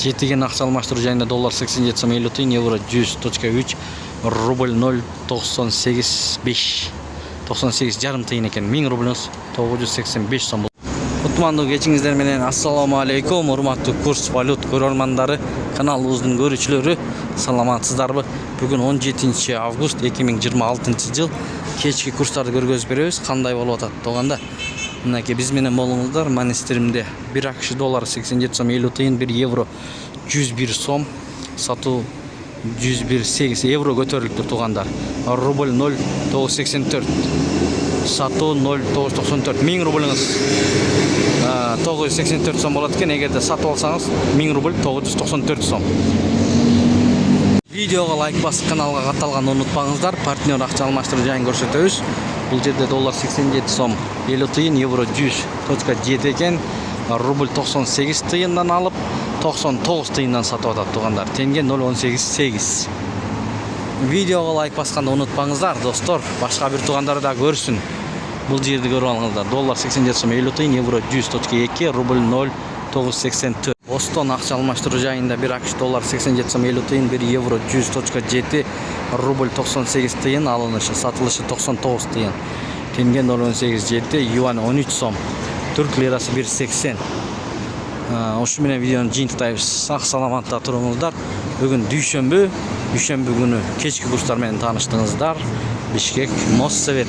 жетиген акча алмаштыруу жайында доллар 87 сом 50 тыйын, евро 100.3, рубль 0.98 98 жарым тыйын экен. 1000 рубльңыз 985 сом. Кутмандуу кечиңиздер менен ассаламу алейкум, урматтуу курс валют көрөрмандары, каналыбыздын көрүүчүлөрү, саламатсыздарбы? Бүгүн 17 август 2026 жыл кечки курстарды көргөзүп беребиз. Кандай болуп атат дегенде, мынакей биз менен болуңуздар. Манистеримде 1 акш доллары 87 сом 50 тыйын, 1 евро 101 сом, сатуу 101.8 евро көтөрүлүптүр туугандар. Рубль 0.984, сатуу 0.994. 1000 рубльңыз 984 сом болот экен. Эгерде сатып алсаңыз 1000 рубль 994 сом. Видеого лайк басып каналга катталганды унутпаңыздар. Партнер акча алмаштыруу жайын көрсөтөбүз. Бул жерде доллар 87 сом 50 тыйын, евро 100.7 экен. Рубль 98 тыйындан алып 99 тыйындан сатып атат туугандар. Тенге 0.188. Видеого лайк басканды унутпаңыздар достор. Башка бир туугандар да көрсүн. Бул жерди көрүп алыңыздар. Доллар 87 сом 50 тыйын, евро 100.2, рубль 0.984. Остон акча алмаштыруу жайында 1 акш доллар 87 сом 50 тыйын, 1 евро 100.7, рубль 98 тыйын, алынышы, сатылышы 99 тыйын. Тенге 0.18, юань 13 сом. Түрк лирасы 1.80. Ошу менен видеону жыйынтыктайбыз. Сак саламатта туруңуздар. Бүгүн дүйшөмбү күнү кечки курстар менен тааныштыңыздар. Бишкек Моссовет